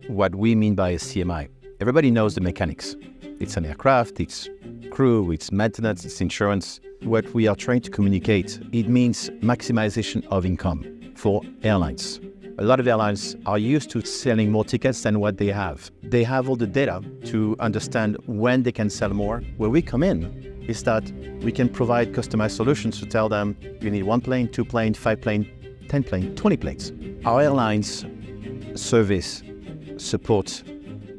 what we mean by ACMI. Everybody knows the mechanics. It's an aircraft, it's crew, it's maintenance, it's insurance. What we are trying to communicate, it means maximization of income for airlines. A lot of airlines are used to selling more tickets than what they have. They have all the data to understand when they can sell more. Where we come in is that we can provide customized solutions to tell them you need 1 plane, 2 planes, 5 planes, 10 planes, 20 planes. Our airlines service support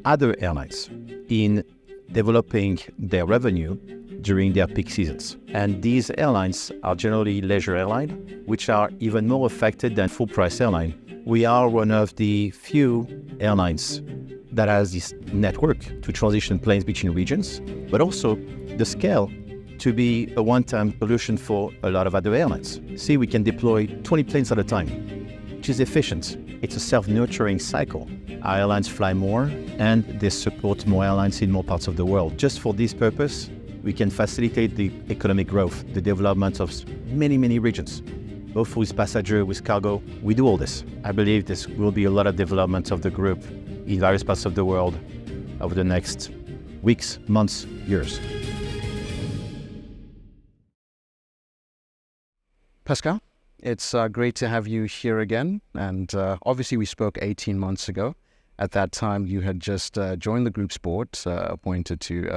other airlines in developing their revenue during their peak seasons. And these airlines are generally leisure airlines, which are even more affected than full-price airlines. We are one of the few airlines that has this network to transition planes between regions, but also the scale to be a one-time solution for a lot of other airlines. See, we can deploy 20 planes at a time, which is efficient. It's a self-nurturing cycle. Our airlines fly more and they support more airlines in more parts of the world. Just for this purpose, we can facilitate the economic growth, the development of many, many regions, both with passenger, with cargo. We do all this. I believe this will be a lot of development of the group in various parts of the world over the next weeks, months, years. Pascal, it's great to have you here again. And obviously we spoke 18 months ago. At that time, you had just joined the group's board, appointed to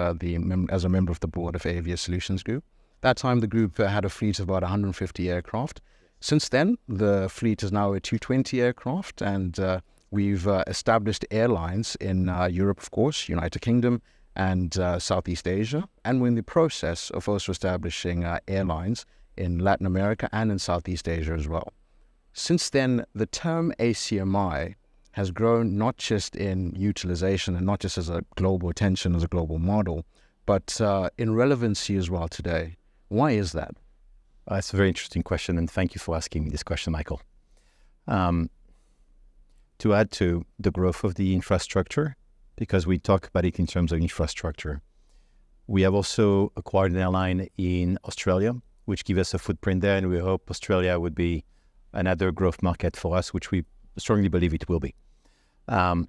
as a member of the board of Avia Solutions Group. That time, the group had a fleet of about 150 aircraft. Since then, the fleet is now at 220 aircraft, and we've established airlines in Europe, of course, United Kingdom, and Southeast Asia. And we're in the process of also establishing airlines in Latin America and in Southeast Asia as well. Since then, the term ACMI has grown not just in utilization and not just as a global attention, as a global model, but in relevancy as well today. Why is that? That's a very interesting question, and thank you for asking me this question, Michael. To add to the growth of the infrastructure, because we talk about it in terms of infrastructure, we have also acquired an airline in Australia, which gives us a footprint there, and we hope Australia would be another growth market for us, which we strongly believe it will be. But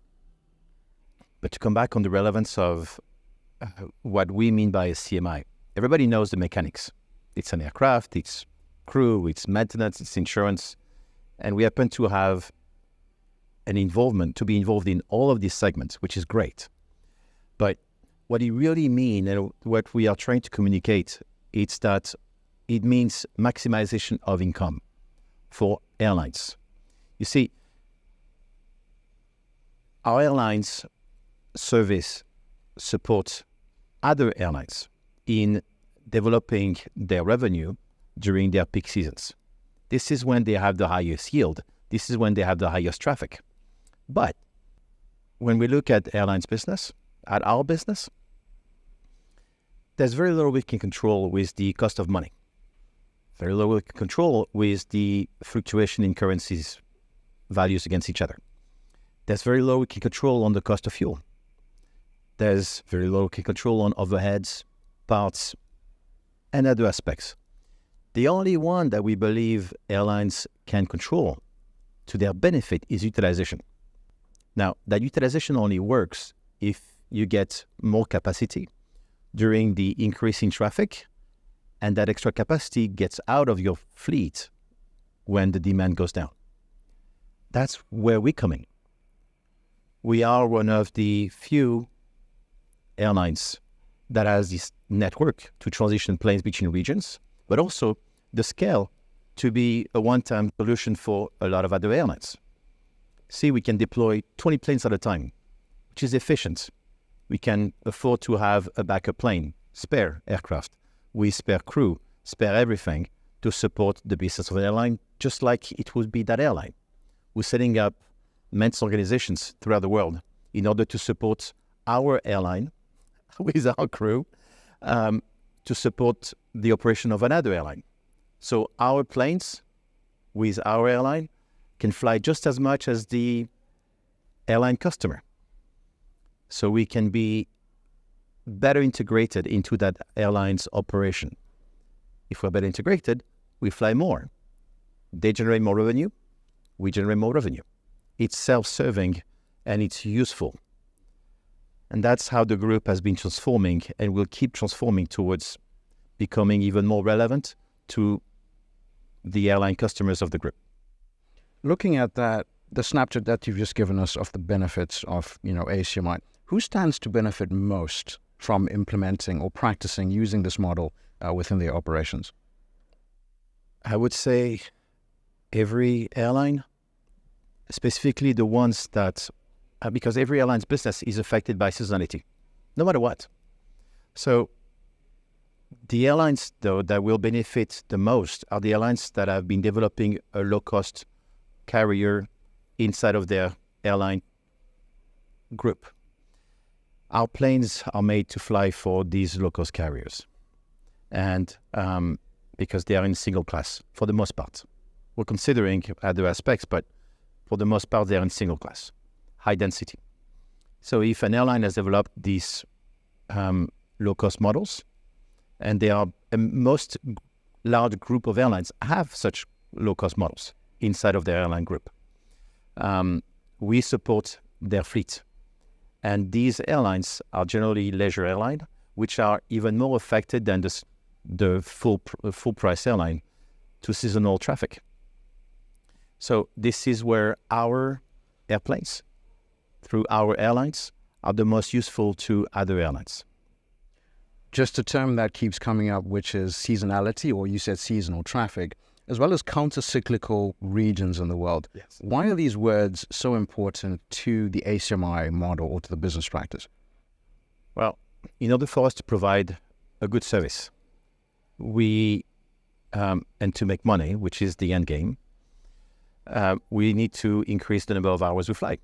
to come back on the relevance of what we mean by a CMI, everybody knows the mechanics. It's an aircraft, it's crew, it's maintenance, it's insurance, and we happen to have an involvement, to be involved in all of these segments, which is great. But what it really means, and what we are trying to communicate, it's that it means maximization of income for airlines. You see, our airlines support other airlines in developing their revenue during their peak seasons. This is when they have the highest yield. This is when they have the highest traffic. But when we look at airlines business, at our business, there's very little we can control with the cost of money. Very little we can control with the fluctuation in currencies values against each other. There's very little we can control on the cost of fuel. There's very little we can control on overheads, parts, and other aspects. The only one that we believe airlines can control to their benefit is utilization. Now, that utilization only works if you get more capacity during the increase in traffic, and that extra capacity gets out of your fleet when the demand goes down. That's where we're coming. We are one of the few airlines that has this network to transition planes between regions, but also the scale to be a one-time solution for a lot of other airlines. See, we can deploy 20 planes at a time, which is efficient. We can afford to have a backup plane, spare aircraft, with spare crew, spare everything to support the business of the airline, just like it would be that airline. We're setting up maintenance organizations throughout the world in order to support our airline with our crew, to support the operation of another airline. So our planes with our airline can fly just as much as the airline customer. So we can be better integrated into that airline's operation. If we're better integrated, we fly more. They generate more revenue, we generate more revenue. It's self-serving and it's useful. And that's how the group has been transforming and will keep transforming towards becoming even more relevant to the airline customers of the group. Looking at that, the snapshot that you've just given us of the benefits of, ACMI, who stands to benefit most from implementing or practicing using this model within their operations? I would say every airline, specifically the ones that, because every airline's business is affected by seasonality, no matter what. So the airlines, though, that will benefit the most are the airlines that have been developing a low-cost carrier inside of their airline group. Our planes are made to fly for these low-cost carriers, and because they are in single class for the most part. We're considering other aspects, but for the most part, they're in single class, high density. So if an airline has developed these low-cost models, and they are most large group of airlines have such low-cost models inside of their airline group. We support their fleet. And these airlines are generally leisure airlines, which are even more affected than the full price airline to seasonal traffic. So this is where our airplanes, through our airlines, are the most useful to other airlines. Just a term that keeps coming up, which is seasonality, or you said seasonal traffic, as well as counter-cyclical regions in the world. Yes. Why are these words so important to the ACMI model or to the business practice? Well, in order for us to provide a good service, and to make money, which is the end game, we need to increase the number of hours we fly.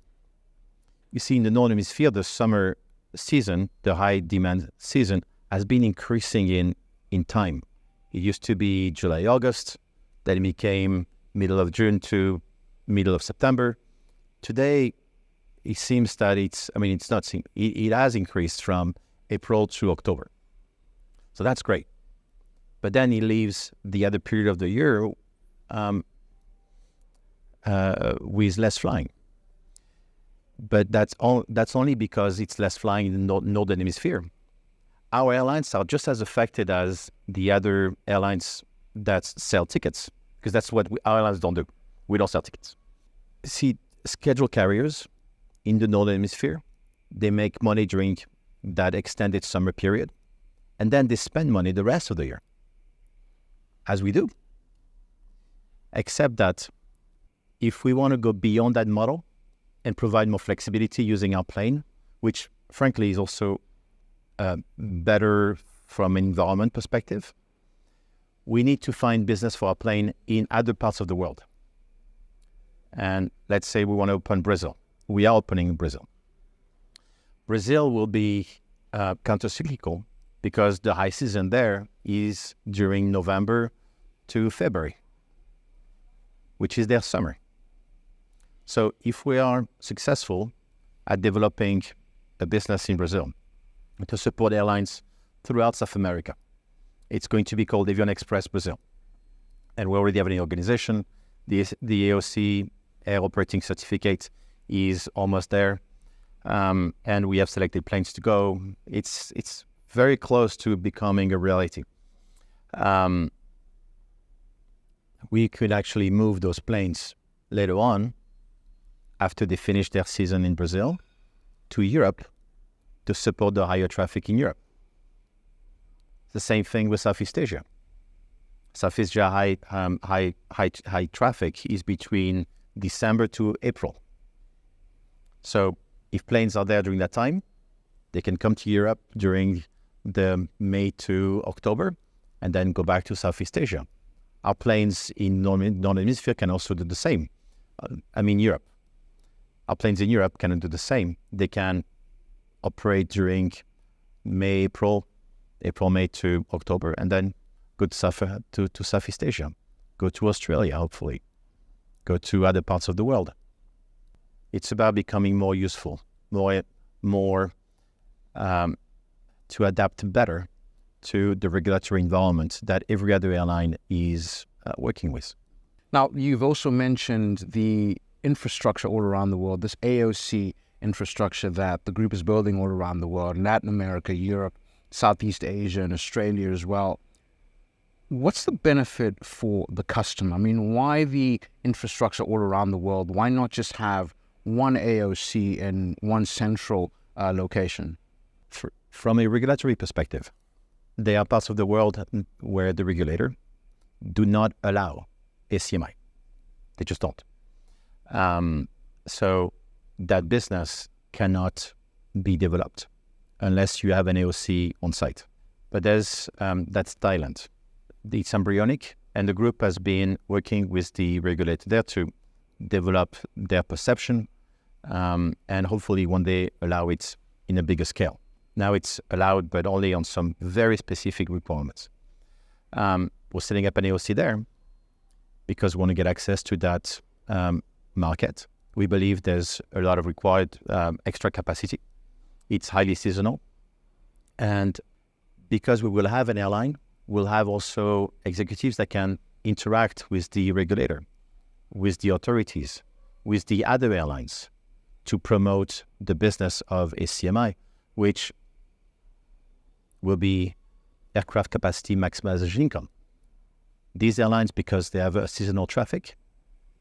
You see, in the Northern Hemisphere, the summer season, the high demand season, has been increasing in time. It used to be July, August, then it became middle of June to middle of September. Today, it seems that it has increased from April to October. So that's great. But then it leaves the other period of the year with less flying. But that's only because it's less flying in the Northern Hemisphere. Our airlines are just as affected as the other airlines that sell tickets, because that's what our airlines don't do. We don't sell tickets. See, scheduled carriers in the Northern Hemisphere, they make money during that extended summer period, and then they spend money the rest of the year, as we do. Except that if we want to go beyond that model and provide more flexibility using our plane, which frankly is also better from an environment perspective, we need to find business for our plane in other parts of the world. And let's say we want to open Brazil. We are opening Brazil. Brazil will be counter-cyclical because the high season there is during November to February, which is their summer. So if we are successful at developing a business in Brazil to support airlines throughout South America, it's going to be called Avion Express Brazil. And we already have an organization. The AOC Air Operating Certificate is almost there. And we have selected planes to go. It's very close to becoming a reality. We could actually move those planes later on, after they finish their season in Brazil, to Europe to support the higher traffic in Europe. The same thing with Southeast Asia. Southeast Asia high traffic is between December to April. So if planes are there during that time, they can come to Europe during the May to October and then go back to Southeast Asia. Our planes in Northern Hemisphere can also do the same. Europe. Our planes in Europe can do the same. They can operate during May, May to October, and then go to Southeast Asia, go to Australia, hopefully, go to other parts of the world. It's about becoming more useful, more to adapt better to the regulatory environment that every other airline is working with. Now, you've also mentioned the infrastructure all around the world, this AOC infrastructure that the group is building all around the world, Latin America, Europe, Southeast Asia, and Australia as well. What's the benefit for the customer? I mean, why the infrastructure all around the world? Why not just have one AOC in one central location? From a regulatory perspective, there are parts of the world where the regulator do not allow ACMI. They just don't. So that business cannot be developed unless you have an AOC on site. But that's Thailand. It's embryonic, and the group has been working with the regulator there to develop their perception, and hopefully one day allow it in a bigger scale. Now it's allowed, but only on some very specific requirements. We're setting up an AOC there because we want to get access to that market. We believe there's a lot of required extra capacity. It's highly seasonal. And because we will have an airline, we'll have also executives that can interact with the regulator, with the authorities, with the other airlines to promote the business of ACMI, which will be aircraft capacity maximization income. These airlines, because they have a seasonal traffic,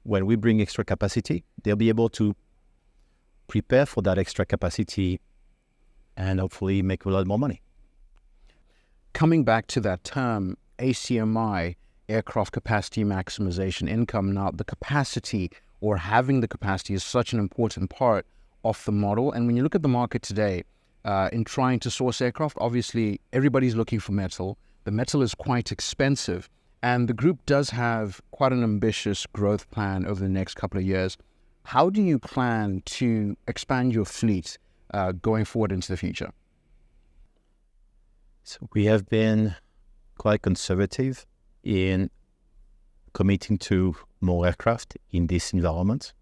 when we bring extra capacity, they'll be able to prepare for that extra capacity and hopefully make a lot more money. Coming back to that term, ACMI, aircraft capacity maximization income, now the capacity or having the capacity is such an important part of the model. And when you look at the market today, in trying to source aircraft, obviously everybody's looking for metal. The metal is quite expensive, and the group does have quite an ambitious growth plan over the next couple of years. How do you plan to expand your fleet going forward into the future? So we have been quite conservative in committing to more aircraft in this environment.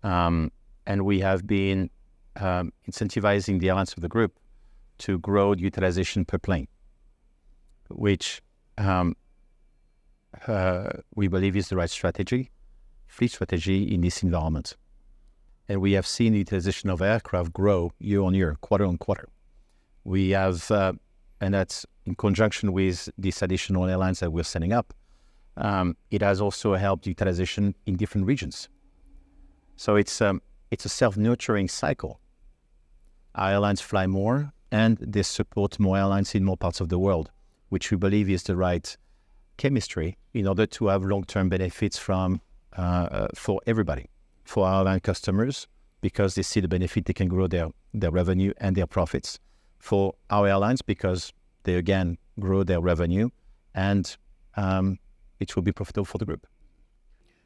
And we have been incentivizing the airlines of the group to grow utilization per plane, which we believe is the right strategy, fleet strategy in this environment. And we have seen the utilization of aircraft grow year on year, quarter on quarter. We have, and that's in conjunction with these additional airlines that we're setting up. It has also helped utilization in different regions. So it's a self-nurturing cycle. Our airlines fly more, and they support more airlines in more parts of the world, which we believe is the right chemistry in order to have long-term benefits from for everybody, for our airline customers, because they see the benefit, they can grow their revenue and their profits. For our airlines, because they again grow their revenue, and it will be profitable for the group.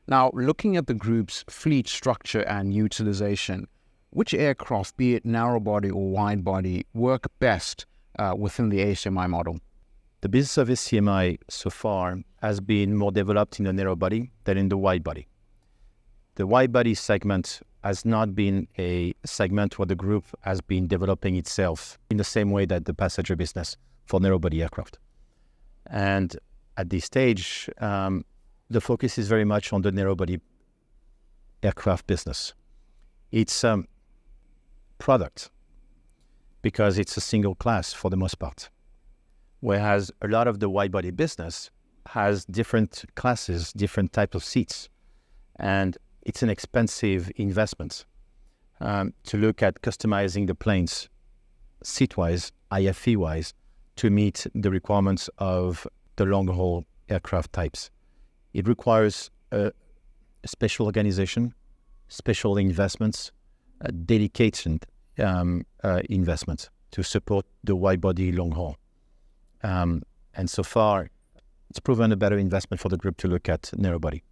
Now, looking at the group's fleet structure and utilization, which aircraft, be it narrow body or wide body, work best within the ACMI model? The business of ACMI so far has been more developed in the narrow body than in the wide body. The wide body segment has not been a segment where the group has been developing itself in the same way that the passenger business for narrow body aircraft. And at this stage, the focus is very much on the narrow body aircraft business. It's product because it's a single class for the most part. Whereas a lot of the wide body business has different classes, different types of seats. And it's an expensive investment to look at customizing the planes seat-wise, IFE-wise, to meet the requirements of the long-haul aircraft types. It requires a special organization, special investments, a dedicated investment to support the wide-body long-haul. And so far, it's proven a better investment for the group to look at narrow-body.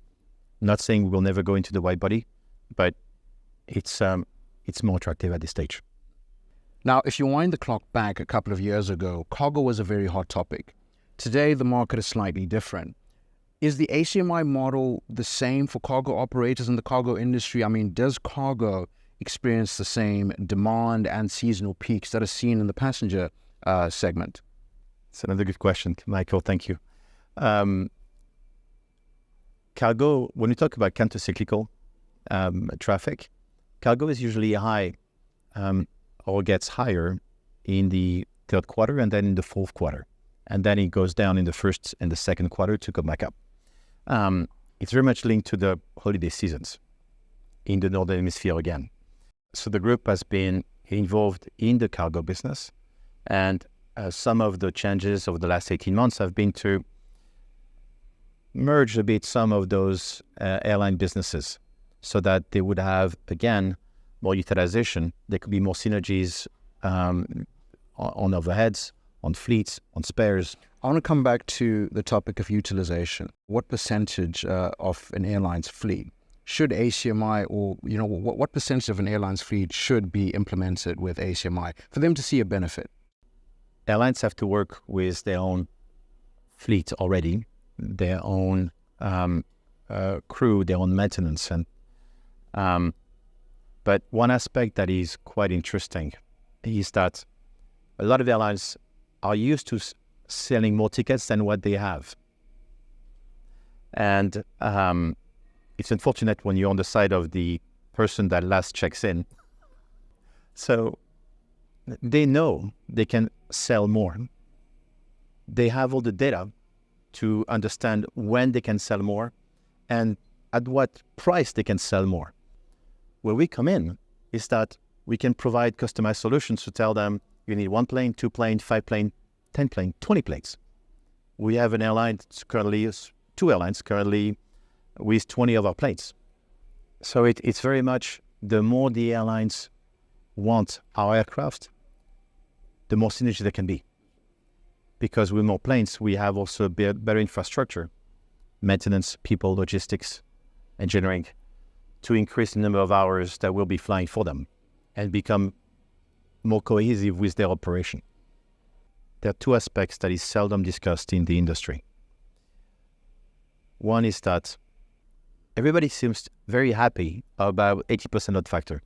Not saying we will never go into the wide-body, but it's more attractive at this stage. Now, if you wind the clock back a couple of years ago, cargo was a very hot topic. Today, the market is slightly different. Is the ACMI model the same for cargo operators in the cargo industry? I mean, does cargo experience the same demand and seasonal peaks that are seen in the passenger segment? It's another good question, Michael. Thank you. Cargo, when we talk about counter-cyclical traffic, cargo is usually high or gets higher in the third quarter and then in the fourth quarter. And then it goes down in the first and the second quarter to come back up. It's very much linked to the holiday seasons in the Northern Hemisphere again. So the group has been involved in the cargo business, and some of the changes over the last 18 months have been to merge a bit some of those airline businesses so that they would have, again, more utilization. There could be more synergies on overheads, on fleets, on spares. I want to come back to the topic of utilization. What percentage of an airline's fleet should ACMI, or what percentage of an airline's fleet should be implemented with ACMI for them to see a benefit? Airlines have to work with their own fleet already, their own crew, their own maintenance, and but one aspect that is quite interesting is that a lot of airlines are used to selling more tickets than what they have. And it's unfortunate when you're on the side of the person that last checks in. So they know they can sell more. They have all the data to understand when they can sell more and at what price they can sell more. Where we come in is that we can provide customized solutions to tell them you need 1 plane, 2 planes, 5 planes, 10 planes, 20 planes. We have an airline currently, 2 airlines currently with 20 of our planes. So it's very much, the more the airlines want our aircraft, the more synergy there can be. Because with more planes, we have also better infrastructure, maintenance, people, logistics, engineering, to increase the number of hours that we'll be flying for them and become more cohesive with their operation. There are 2 aspects that is seldom discussed in the industry. One is that everybody seems very happy about 80% load factor.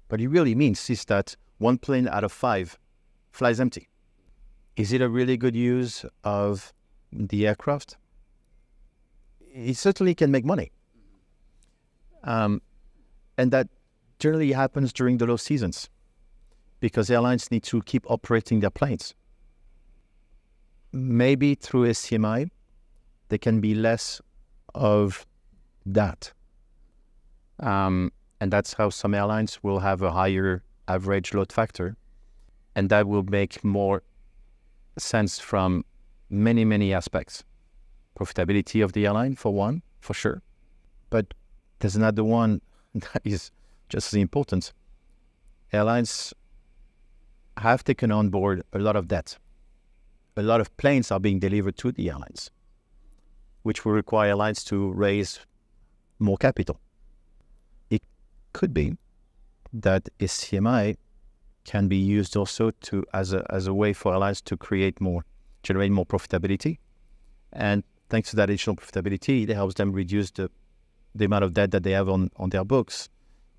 What it really means is that 1 plane out of 5 flies empty. Is it a really good use of the aircraft? It certainly can make money. And that generally happens during the low seasons because airlines need to keep operating their planes. Maybe through ACMI, there can be less of that. And that's how some airlines will have a higher average load factor. And that will make more sense from many, many aspects. Profitability of the airline, for one, for sure. But there's another one that is just as important. Airlines have taken on board a lot of debt. A lot of planes are being delivered to the airlines, which will require airlines to raise more capital. It could be that ACMI can be used also to as a way for airlines to generate more profitability. And thanks to that additional profitability, it helps them reduce the amount of debt that they have on their books,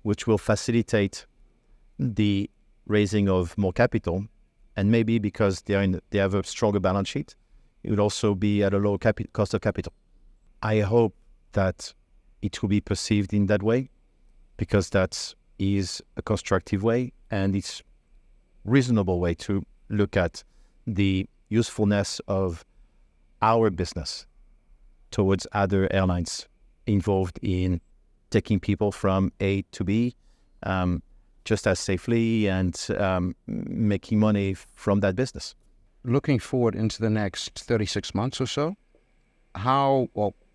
which will facilitate the raising of more capital. And maybe because they have a stronger balance sheet, it would also be at a low cost of capital. I hope that it will be perceived in that way, because that is a constructive way and it's reasonable way to look at the usefulness of our business towards other airlines involved in taking people from A to B just as safely and making money from that business. Looking forward into the next 36 months or so,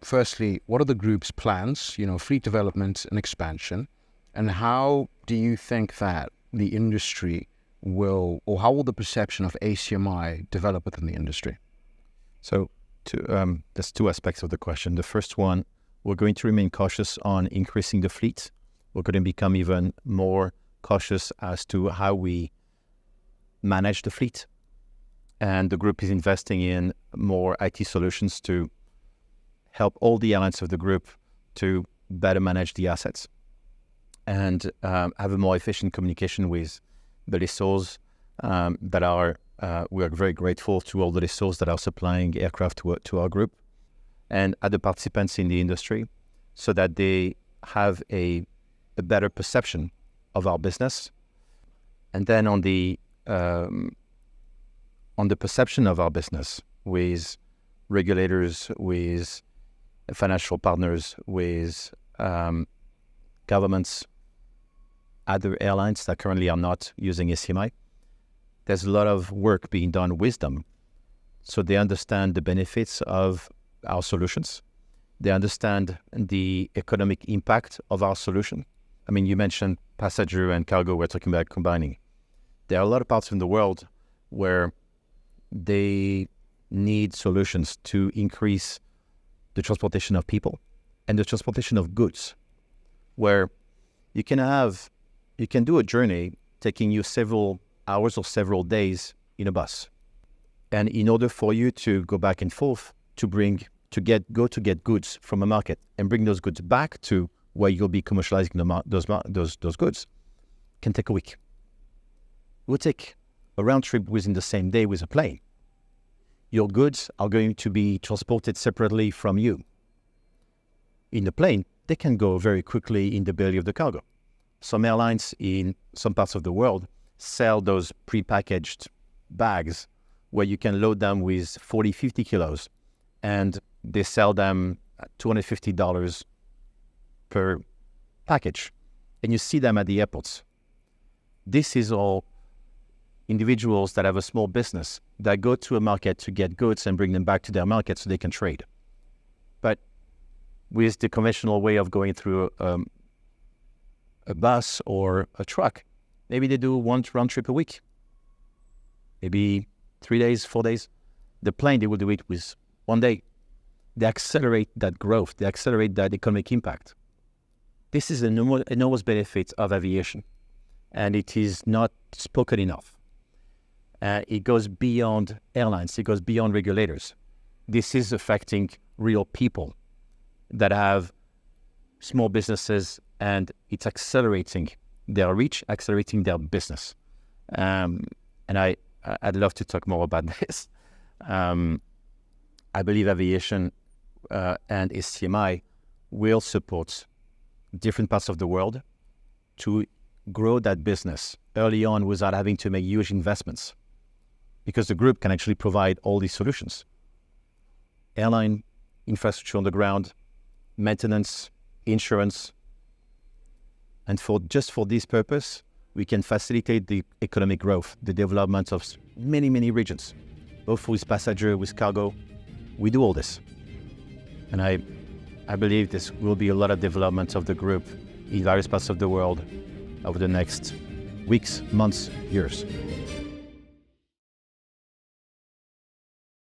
firstly, what are the group's plans, fleet development and expansion, and how do you think that the industry how will the perception of ACMI develop within the industry? So there's 2 aspects of the question. The first one, we're going to remain cautious on increasing the fleet. We're going to become even more cautious as to how we manage the fleet. And the group is investing in more IT solutions to help all the airlines of the group to better manage the assets and have a more efficient communication with the lessors that are, we are very grateful to all the lessors that are supplying aircraft to our group and other participants in the industry, so that they have a better perception of our business. And then on the perception of our business with regulators, with financial partners, with governments, other airlines that currently are not using ACMI, there's a lot of work being done with them. So they understand the benefits of our solutions. They understand the economic impact of our solution. I mean, you mentioned passenger and cargo, we're talking about combining. There are a lot of parts in the world where they need solutions to increase the transportation of people and the transportation of goods, where you can do a journey taking you several hours or several days in a bus. And in order for you to go back and forth to get goods from a market and bring those goods back to where you'll be commercializing those goods, can take a week. It will take a round trip within the same day with a plane. Your goods are going to be transported separately from you. In the plane, they can go very quickly in the belly of the cargo. Some airlines in some parts of the world sell those prepackaged bags where you can load them with 40, 50 kilos, and they sell them at $250 per package. And you see them at the airports. This is all individuals that have a small business that go to a market to get goods and bring them back to their market so they can trade. But with the conventional way of going through a bus or a truck, maybe they do one round trip a week, maybe 3 days, 4 days. The plane, they will do it with 1 day. They accelerate that growth. They accelerate that economic impact. This is an enormous benefit of aviation, and it is not spoken enough. It goes beyond airlines. It goes beyond regulators. This is affecting real people that have small businesses, and it's accelerating their reach, accelerating their business. And I'd love to talk more about this. I believe aviation and ACMI will support different parts of the world to grow that business early on without having to make huge investments, because the group can actually provide all these solutions. Airline, infrastructure on the ground, maintenance, insurance. And for this purpose, we can facilitate the economic growth, the development of many, many regions, both with passenger, with cargo. We do all this. And I believe this will be a lot of development of the group in various parts of the world over the next weeks, months, years.